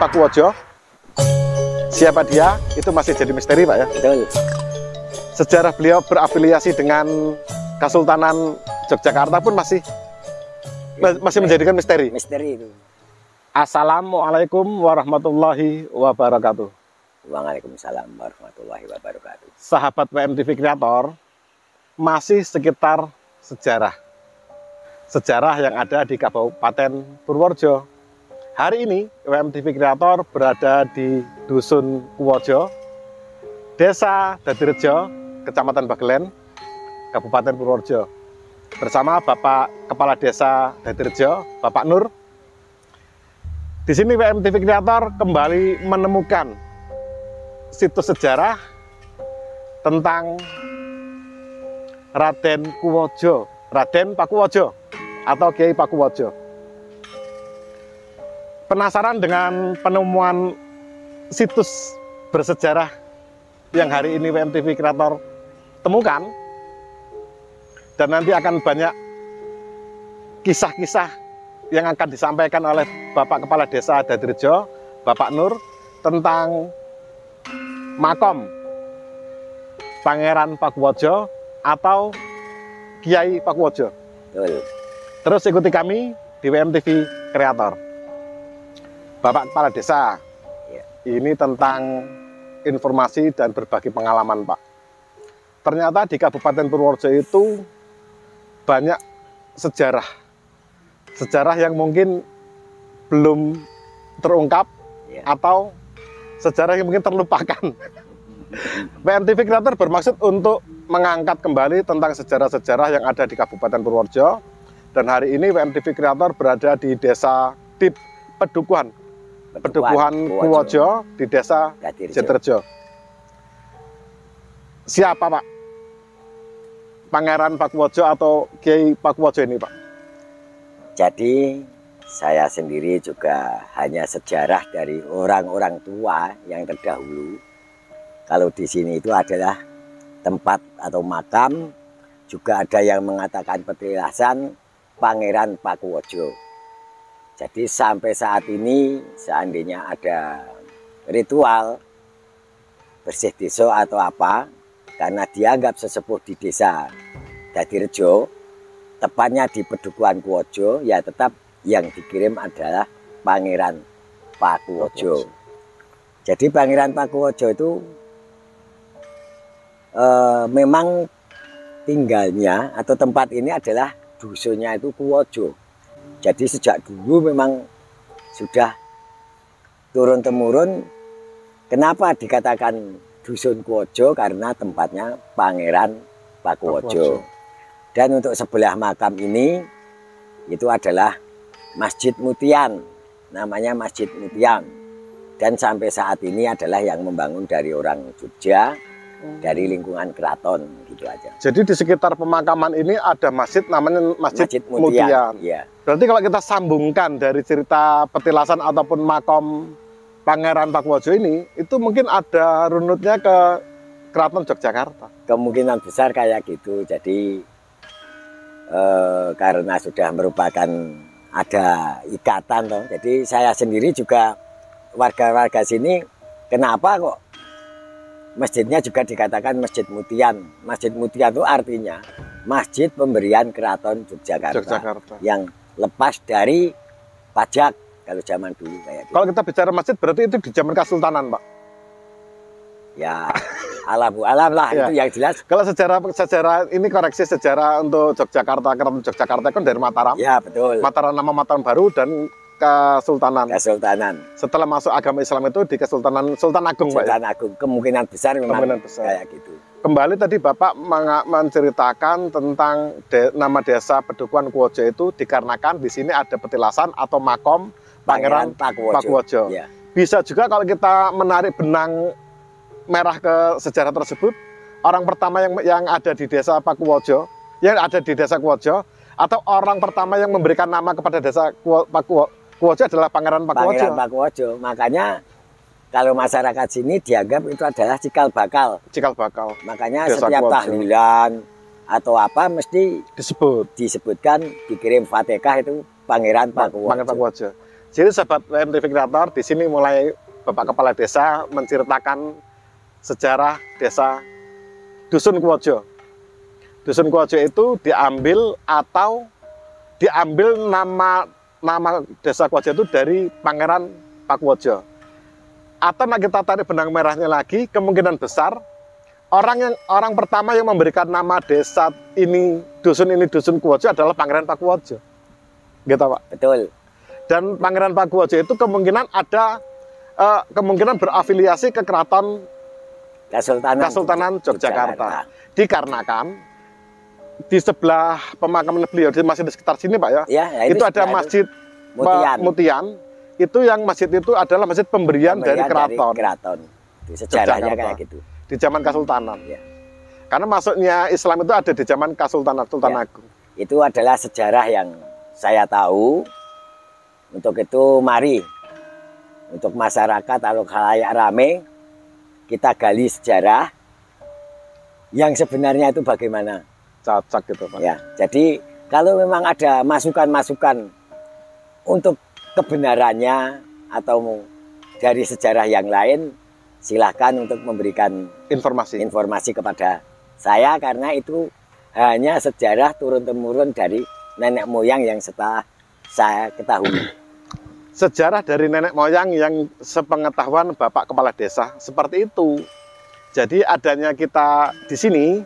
Pakuwojo. Siapa dia? Itu masih jadi misteri, Pak ya? Betul. Sejarah beliau berafiliasi dengan Kesultanan Yogyakarta pun masih menjadikan misteri. Misteri itu. Assalamualaikum warahmatullahi wabarakatuh. Waalaikumsalam warahmatullahi wabarakatuh. Sahabat WMTV Kreator, masih sekitar sejarah. Sejarah yang ada di Kabupaten Purworejo. Hari ini WMTV Kreator berada di Dusun Kuwojo, Desa Dadirejo, Kecamatan Bagelen, Kabupaten Purworejo. Bersama Bapak Kepala Desa Dadirejo, Bapak Nur. Di sini WMTV Kreator kembali menemukan situs sejarah tentang Raden Kuwojo, Raden Pakuwojo atau Kiai Pakuwojo. Penasaran dengan penemuan situs bersejarah yang hari ini WMTV Kreator temukan, dan nanti akan banyak kisah-kisah yang akan disampaikan oleh Bapak Kepala Desa Dadirejo, Bapak Nur, tentang makom Pangeran Pakuwojo atau Kiai Pakuwojo. Betul. Terus ikuti kami di WMTV Kreator. Bapak Kepala Desa, Ya. ini tentang informasi dan berbagi pengalaman, Pak. Ternyata di Kabupaten Purworejo itu banyak sejarah. Sejarah yang mungkin belum terungkap, Ya. atau sejarah yang mungkin terlupakan. WMTV Kreator bermaksud untuk mengangkat kembali tentang sejarah-sejarah yang ada di Kabupaten Purworejo. Dan hari ini WMTV Kreator berada di Desa Pedukuhan Kuwojo di Desa Dadirejo. Siapa, Pak? Pangeran Pakuwojo atau Kiai Pakuwojo ini, Pak? Jadi saya sendiri juga hanya sejarah dari orang-orang tua yang terdahulu. Kalau di sini itu adalah tempat atau makam, juga ada yang mengatakan petilasan Pangeran Pakuwojo. Jadi sampai saat ini seandainya ada ritual bersih desa atau apa, karena dianggap sesepuh di Desa Dadirejo, tepatnya di Pedukuhan Kuwojo, ya tetap yang dikirim adalah Pangeran Pakuwojo. Jadi Pangeran Pakuwojo itu memang tinggalnya atau tempat ini adalah dusunnya itu Kuwojo. Jadi sejak dulu memang sudah turun-temurun. Kenapa dikatakan Dusun Kuwojo? Karena tempatnya Pangeran Pakuwojo. Dan untuk sebelah makam ini itu adalah Masjid Mutian. Namanya Masjid Mutian. Dan sampai saat ini adalah yang membangun dari orang Jogja, dari lingkungan keraton, gitu aja. Jadi di sekitar pemakaman ini ada masjid namanya Masjid Mutian. Ya. Berarti kalau kita sambungkan dari cerita petilasan ataupun makom Pangeran Pakuwojo ini, itu mungkin ada runutnya ke Keraton Yogyakarta. Kemungkinan besar kayak gitu. Jadi karena sudah merupakan ada ikatan toh. Jadi saya sendiri juga warga-warga sini, kenapa kok masjidnya juga dikatakan Masjid Mutian. Masjid Mutian itu artinya Masjid Pemberian Keraton Yogyakarta. Yang lepas dari pajak kalau zaman dulu kayak gitu. Kalau kita bicara masjid berarti itu di zaman Kesultanan, Pak? Ya, alam lah Ya. Itu yang jelas. Kalau sejarah ini koreksi sejarah untuk Yogyakarta, Keraton Yogyakarta kan dari Mataram. Ya, betul. Mataram, nama Mataram baru dan Kesultanan. Kesultanan. Setelah masuk agama Islam itu di Kesultanan Sultan Agung, Pak. Sultan Agung. Kemungkinan besar memang kayak gitu. Kembali tadi Bapak menceritakan tentang nama desa Pedukuhan Kuwojo itu dikarenakan di sini ada petilasan atau makom Pangeran Pakuwojo. Ya. Bisa juga kalau kita menarik benang merah ke sejarah tersebut, orang pertama yang ada di Desa Pakuwojo, yang ada di Desa Kuwojo, atau orang pertama yang memberikan nama kepada Desa Kuwojo adalah Pangeran Pakuwojo. Pangeran Pakuwojo. Makanya kalau masyarakat sini dianggap itu adalah cikal bakal. Cikal bakal. Makanya Desa setiap Kuwojo. tahlilan atau apa mesti disebutkan dikirim Fatihah itu Pangeran Pakuwojo. Pangeran Pakuwojo. Jadi sahabat WM TV Kreator, di sini mulai Bapak Kepala Desa menceritakan sejarah desa Dusun Kuwojo. Dusun Kuwojo itu diambil nama desa Kuwojo itu dari Pangeran Pakuwojo. Atau kita tarik benang merahnya lagi, kemungkinan besar orang pertama yang memberikan nama desa ini Dusun Kuwojo adalah Pangeran Pakuwojo. Gitu, Pak. Betul. Dan Pangeran Pakuwojo itu kemungkinan kemungkinan berafiliasi ke Keraton Kesultanan Yogyakarta. Dikarenakan di sebelah pemakaman beliau, masih di sekitar sini, Pak, ya. Ya, itu ada masjid Mutian. Itu yang masjid itu adalah masjid pemberian dari keraton. Itu sejarahnya kayak gitu. Di zaman Kesultanan. Ya. Karena masuknya Islam itu ada di zaman Kesultanan, Sultan Agung. Itu adalah sejarah yang saya tahu. Untuk itu mari untuk masyarakat atau khalayak rame kita gali sejarah yang sebenarnya itu bagaimana. Cocok gitu, Pak. Ya, jadi kalau memang ada masukan-masukan untuk kebenarannya atau dari sejarah yang lain, silahkan untuk memberikan informasi kepada saya, karena itu hanya sejarah turun-temurun dari nenek moyang yang setelah saya ketahui. Sejarah dari nenek moyang yang sepengetahuan Bapak Kepala Desa seperti itu. Jadi adanya kita di sini,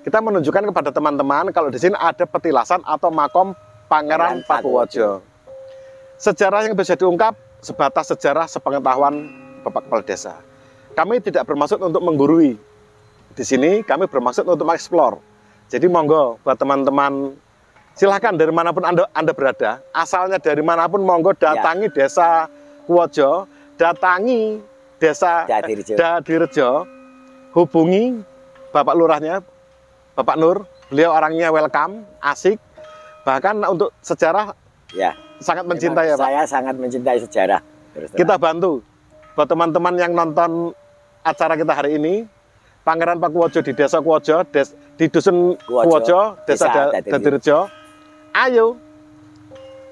kita menunjukkan kepada teman-teman kalau di sini ada petilasan atau makom Pangeran Pakuwojo. Sejarah yang bisa diungkap sebatas sejarah sepengetahuan Bapak Kepala Desa. Kami tidak bermaksud untuk menggurui. Di sini kami bermaksud untuk mengeksplor. Jadi monggo buat teman-teman, silahkan dari manapun Anda berada, asalnya dari manapun monggo datangi Desa Kuwojo, datangi Desa Dadirejo, hubungi Bapak Lurahnya, Bapak Nur, beliau orangnya welcome, asik. Bahkan untuk sejarah sangat mencintai, ya, Pak. Saya sangat mencintai sejarah. Kita bantu buat teman-teman yang nonton acara kita hari ini, Pangeran Pakuwojo di Desa Kuwojo, di Dusun Kuwojo, Desa Dadirejo. Ayo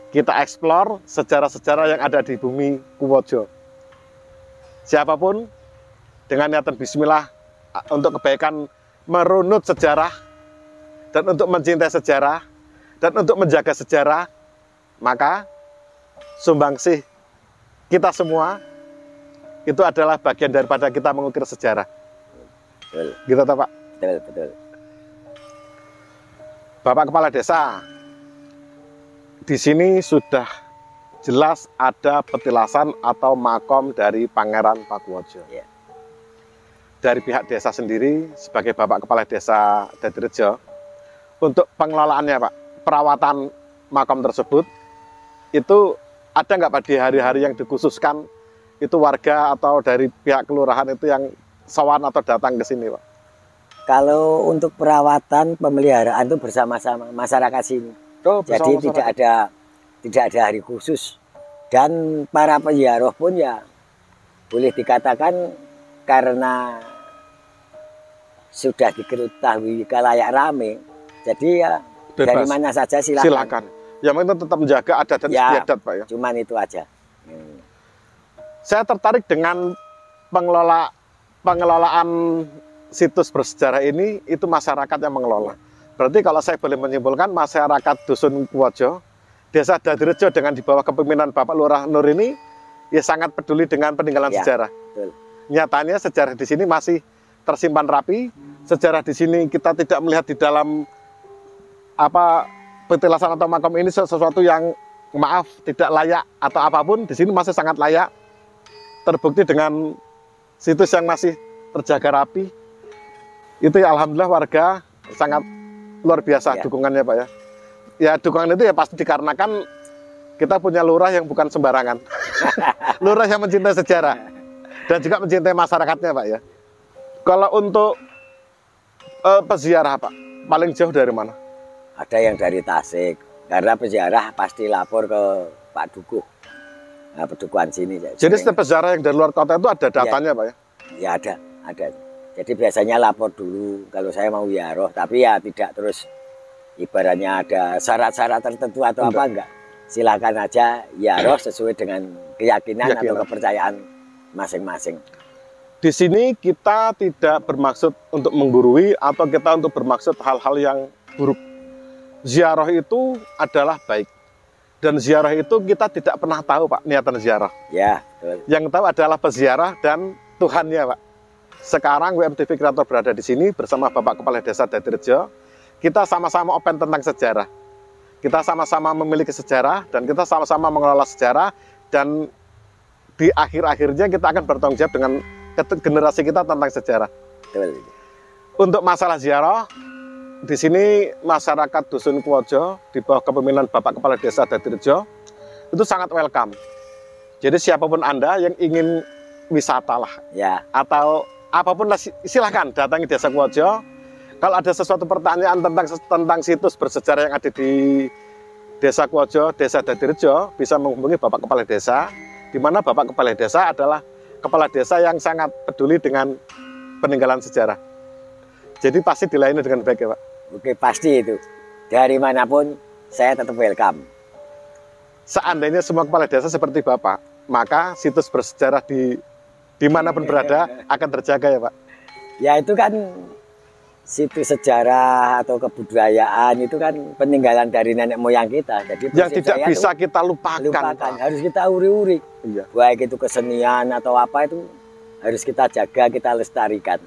kita eksplor sejarah-sejarah yang ada di bumi Kuwojo. Siapapun dengan niatan bismillah untuk kebaikan, merunut sejarah dan untuk mencintai sejarah dan untuk menjaga sejarah, maka sumbangsih kita semua itu adalah bagian daripada kita mengukir sejarah. Betul. Gitu toh, Pak? Betul. Bapak Kepala Desa, di sini sudah jelas ada petilasan atau makom dari Pangeran Pakuwojo. Ya. Dari pihak desa sendiri, sebagai Bapak Kepala Desa Dadirejo, untuk pengelolaannya, Pak, perawatan makom tersebut, itu ada nggak, Pak, di hari-hari yang dikhususkan, itu warga atau dari pihak kelurahan itu yang sowan atau datang ke sini, Pak? Kalau untuk perawatan pemeliharaan itu bersama-sama masyarakat sini. Jadi tidak ada hari khusus. Dan para penziarah pun ya boleh dikatakan karena sudah diketahui khalayak rame, jadi ya bebas. Dari mana saja silakan. Yang penting tetap menjaga adat dan istiadat, Pak, ya. Cuman itu aja. Saya tertarik dengan pengelolaan situs bersejarah ini, itu masyarakat yang mengelola. Berarti kalau saya boleh menyimpulkan, masyarakat Dusun Kuwojo, Desa Dadirejo dengan di bawah kepemimpinan Bapak Lurah Nur ini ya sangat peduli dengan peninggalan sejarah. Betul. Nyatanya sejarah di sini masih tersimpan rapi. Sejarah di sini kita tidak melihat di dalam petilasan atau makom ini sesuatu yang maaf tidak layak atau apapun. Di sini masih sangat layak. Terbukti dengan situs yang masih terjaga rapi. Itu ya alhamdulillah warga sangat luar biasa dukungannya, Pak, ya. Ya dukungan itu ya pasti dikarenakan kita punya lurah yang bukan sembarangan. Lurah yang mencintai sejarah dan juga mencintai masyarakatnya, Pak, ya. Kalau untuk peziarah, Pak, paling jauh dari mana? Ada yang dari Tasik, karena peziarah pasti lapor ke Pak Dukuh. Nah, pedukuhan sini. Jadi setiap peziarah yang dari luar kota itu ada datanya, Pak, ya? Ya ada. Jadi biasanya lapor dulu kalau saya mau ziarah, tapi ya tidak terus ibaratnya ada syarat-syarat tertentu atau enggak. silakan aja ziarah sesuai dengan keyakinan atau kepercayaan masing-masing. Di sini kita tidak bermaksud untuk menggurui atau kita untuk bermaksud hal-hal yang buruk. Ziarah itu adalah baik. Dan ziarah itu kita tidak pernah tahu, Pak, niatan ziarah. Ya, betul. Yang tahu adalah peziarah dan Tuhannya, Pak. Sekarang WMTV Kreator berada di sini bersama Bapak Kepala Desa Dadirejo. Kita sama-sama open tentang sejarah. Kita sama-sama memiliki sejarah dan kita sama-sama mengelola sejarah, dan di akhir-akhirnya kita akan bertanggung jawab dengan generasi kita tentang sejarah. Betul. Untuk masalah ziarah, di sini masyarakat Dusun Kuwojo di bawah kepemimpinan Bapak Kepala Desa Dadirejo itu sangat welcome. Jadi siapapun Anda yang ingin wisata lah, ya, atau apapun lah, silahkan datangi Desa Kuwojo. Kalau ada sesuatu pertanyaan tentang situs bersejarah yang ada di Desa Kuwojo, Desa Dadirejo, bisa menghubungi Bapak Kepala Desa, di mana Bapak Kepala Desa adalah kepala desa yang sangat peduli dengan peninggalan sejarah. Jadi pasti dilayani dengan baik, ya, Pak. Oke, pasti itu. Dari manapun saya tetap welcome. Seandainya semua kepala desa seperti Bapak, maka situs bersejarah di dimanapun berada akan terjaga, ya, Pak. Ya, itu kan situs sejarah atau kebudayaan itu kan peninggalan dari nenek moyang kita. Jadi yang tidak bisa kita lupakan. Harus kita uri-uri. Iya. Baik itu kesenian atau apa, itu harus kita jaga, kita lestarikan.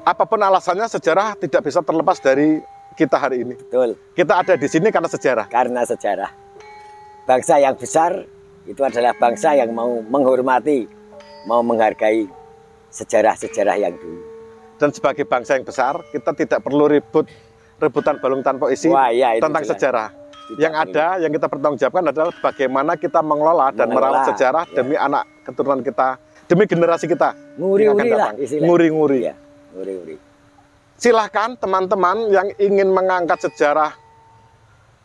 Apapun alasannya, sejarah tidak bisa terlepas dari kita hari ini. Betul. Kita ada di sini karena sejarah. Karena sejarah. Bangsa yang besar itu adalah bangsa yang mau menghormati, mau menghargai sejarah-sejarah yang dulu. Dan sebagai bangsa yang besar, kita tidak perlu rebutan balung tanpa isi tentang sejarah. Yang ada, yang kita pertanggungjawabkan adalah bagaimana kita mengelola dan merawat sejarah demi anak keturunan kita, demi generasi kita. Nguri-nguri lah istilahnya. Nguri-nguri. Ya, nguri-nguri. Silahkan teman-teman yang ingin mengangkat sejarah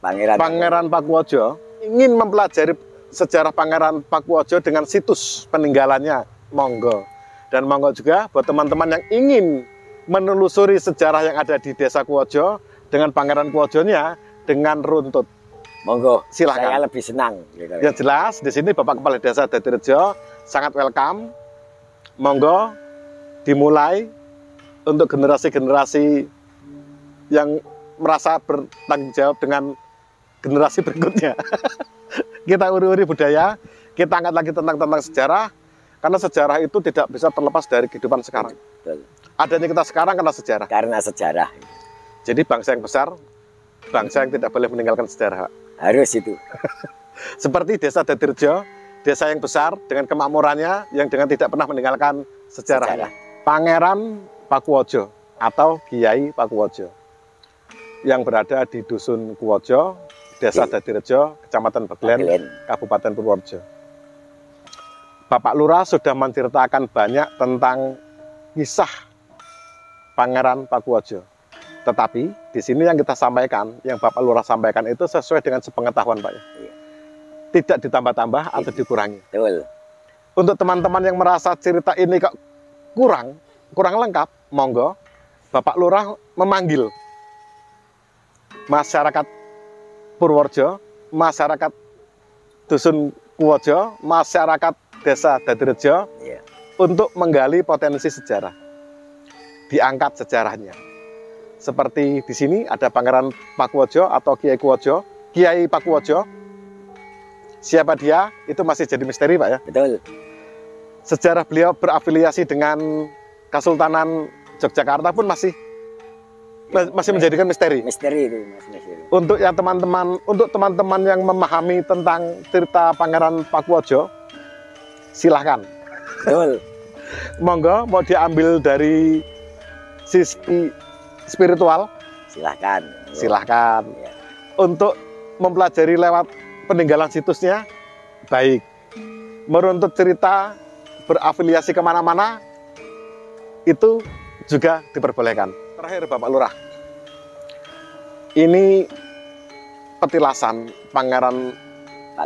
Pangeran Pakuwojo, ingin mempelajari sejarah Pangeran Pakuwojo dengan situs peninggalannya, monggo. Dan monggo juga buat teman-teman yang ingin menelusuri sejarah yang ada di Desa Kuwojo dengan Pangeran Kuwojonya dengan runtut. Monggo, silakan. Saya lebih senang. Gitu. Yang jelas di sini Bapak Kepala Desa Dadirejo sangat welcome. Monggo dimulai untuk generasi-generasi yang merasa bertanggung jawab dengan generasi berikutnya. Kita uri-uri budaya, kita angkat lagi tentang sejarah. Karena sejarah itu tidak bisa terlepas dari kehidupan sekarang. Betul. Adanya kita sekarang karena sejarah. Karena sejarah. Jadi bangsa yang besar, bangsa yang tidak boleh meninggalkan sejarah. Harus itu. Seperti Desa Dadirejo, desa yang besar dengan kemakmurannya yang dengan tidak pernah meninggalkan sejarah. Pangeran Pakuwojo atau Kiai Pakuwojo yang berada di Dusun Kuwojo, Desa Dadirejo, Kecamatan Beglen, Kabupaten Purworejo. Bapak Lurah sudah menceritakan banyak tentang kisah Pangeran Pakuwojo. Tetapi di sini yang kita sampaikan, yang Bapak Lurah sampaikan itu sesuai dengan sepengetahuan, Pak. Iya. Tidak ditambah-tambah atau dikurangi. Betul. Untuk teman-teman yang merasa cerita ini kok kurang lengkap, monggo Bapak Lurah memanggil masyarakat Purworejo, masyarakat Dusun Kuwojo, masyarakat Desa Dadirejo, untuk menggali potensi sejarah, diangkat sejarahnya. Seperti di sini ada Pangeran Pakuwojo atau Kiai Kuwojo, Kiai Pakuwojo. Siapa dia? Itu masih jadi misteri, Pak, ya. Betul. Sejarah beliau berafiliasi dengan Kesultanan Yogyakarta pun masih menjadikan misteri. Misteri itu, misteri. Untuk yang teman-teman yang memahami tentang cerita Pangeran Pakuwojo, silahkan. Betul. Monggo mau diambil dari sisi spiritual, silahkan. Silahkan. Ya. Untuk mempelajari lewat peninggalan situsnya, baik. Meruntut cerita, berafiliasi kemana-mana, itu juga diperbolehkan. Terakhir, Bapak Lurah, ini petilasan Pangeran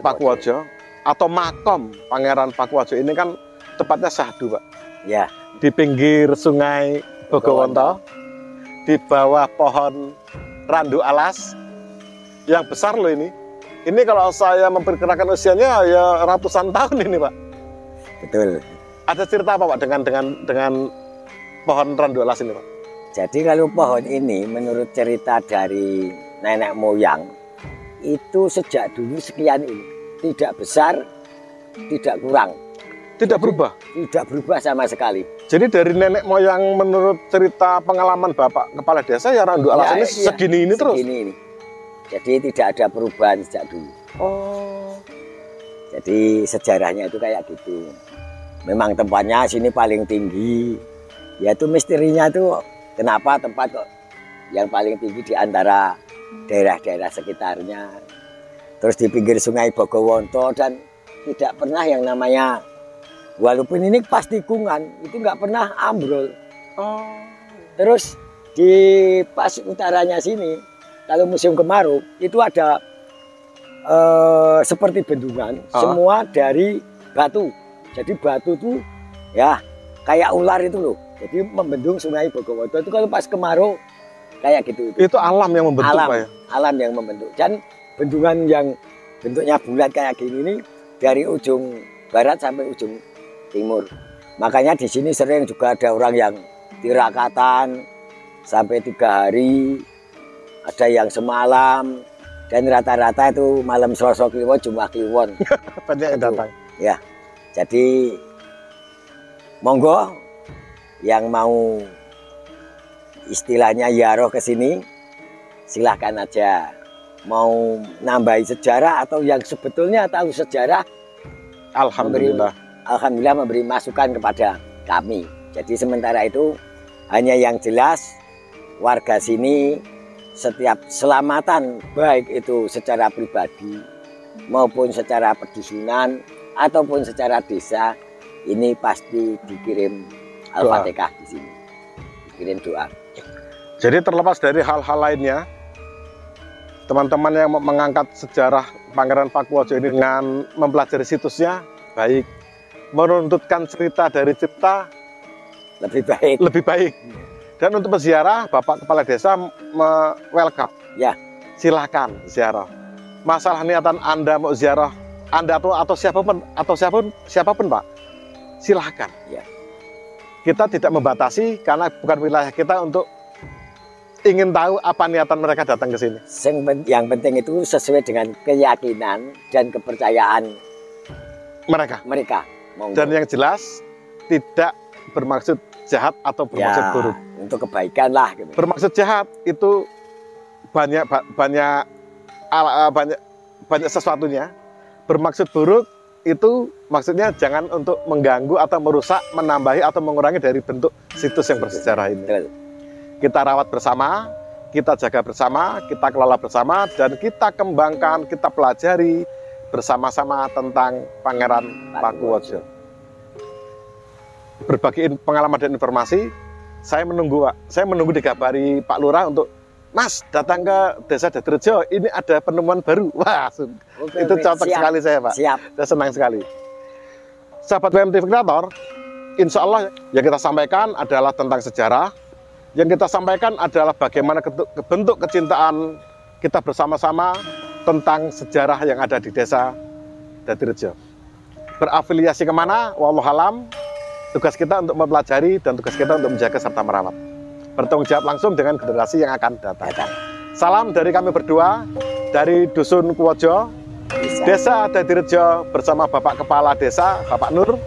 Pakuwojo atau makom Pangeran Pakuwojo ini kan tepatnya syahdu, Pak. Ya. Di pinggir Sungai Bogowonto, di bawah pohon randu alas yang besar loh ini. Ini kalau saya memperkirakan usianya ya ratusan tahun ini, Pak. Betul. Ada cerita apa, Pak, dengan pohon randualas ini, Pak? Jadi kalau pohon ini menurut cerita dari nenek moyang itu sejak dulu sekian ini, tidak besar, tidak kurang. Tidak berubah? Tidak berubah sama sekali. Jadi dari nenek moyang menurut cerita pengalaman Bapak Kepala Desa ya randualas ini segini ini terus? Segini ini. Jadi tidak ada perubahan sejak dulu. Oh. Jadi sejarahnya itu kayak gitu. Memang tempatnya sini paling tinggi. Ya itu misterinya tuh kenapa tempat kok yang paling tinggi di antara daerah-daerah sekitarnya. Terus di pinggir Sungai Bogowonto dan tidak pernah yang namanya, walaupun ini pas tikungan itu nggak pernah ambrol. Oh. Terus di pas utaranya sini, kalau musim kemarau itu ada seperti bendungan, semua dari batu. Jadi batu itu ya kayak ular itu loh. Jadi membendung Sungai Bogowonto itu kalau pas kemarau kayak gitu. Itu alam yang membentuk, alam, Pak, ya? Alam yang membentuk. Dan bendungan yang bentuknya bulat kayak gini ini dari ujung barat sampai ujung timur. Makanya di sini sering juga ada orang yang tirakatan sampai 3 hari, ada yang semalam, dan rata-rata itu malam Selasa Kliwon, Jumat Kliwon. Banyak yang datang. Ya, jadi monggo yang mau istilahnya yaroh ke sini, silahkan aja. Mau nambahi sejarah atau yang sebetulnya tahu sejarah, Alhamdulillah. Alhamdulillah memberi masukan kepada kami. Jadi sementara itu hanya yang jelas warga sini setiap selamatan baik itu secara pribadi maupun secara pedusunan ataupun secara desa ini pasti dikirim Al-Fatihah di sini. Dikirim doa. Jadi terlepas dari hal-hal lainnya, teman-teman yang mengangkat sejarah Pangeran Pakuwojo ini dengan mempelajari situsnya baik, menuntutkan cerita dari cipta lebih baik. Dan untuk peziarah, Bapak Kepala Desa welcome. Ya, silakan ziarah. Masalah niatan Anda mau ziarah, Anda atau siapapun Pak, silakan. Ya. Kita tidak membatasi karena bukan wilayah kita untuk ingin tahu apa niatan mereka datang ke sini. Yang penting itu sesuai dengan keyakinan dan kepercayaan mereka. Monggo. Dan yang jelas tidak bermaksud jahat atau bermaksud buruk. Untuk kebaikan lah. Gitu. Bermaksud jahat itu banyak sesuatunya. Bermaksud buruk itu maksudnya jangan untuk mengganggu atau merusak, menambahi atau mengurangi dari bentuk situs yang bersejarah ini. Betul. Kita rawat bersama, kita jaga bersama, kita kelola bersama, dan kita kembangkan, kita pelajari bersama-sama tentang Pangeran Pakuwojo. Berbagi pengalaman dan informasi, saya menunggu dikabari Pak Lurah untuk Mas datang ke Desa Dadirejo, ini ada penemuan baru. Wah, itu cocok sekali saya, Pak. Siap. Saya senang sekali. Sahabat WMTV Kreator, insya Allah yang kita sampaikan adalah tentang sejarah. Yang kita sampaikan adalah bagaimana bentuk kecintaan kita bersama-sama tentang sejarah yang ada di Desa Dadirejo. Berafiliasi kemana? Wallahualam. Tugas kita untuk mempelajari dan tugas kita untuk menjaga serta merawat. Bertanggung jawab langsung dengan generasi yang akan datang. Salam dari kami berdua, dari Dusun Kuwojo, Desa Dadirejo bersama Bapak Kepala Desa, Bapak Nur.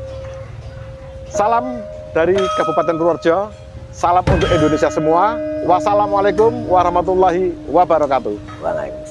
Salam dari Kabupaten Purworejo. Salam untuk Indonesia semua. Wassalamualaikum warahmatullahi wabarakatuh. Waalaikumsalam.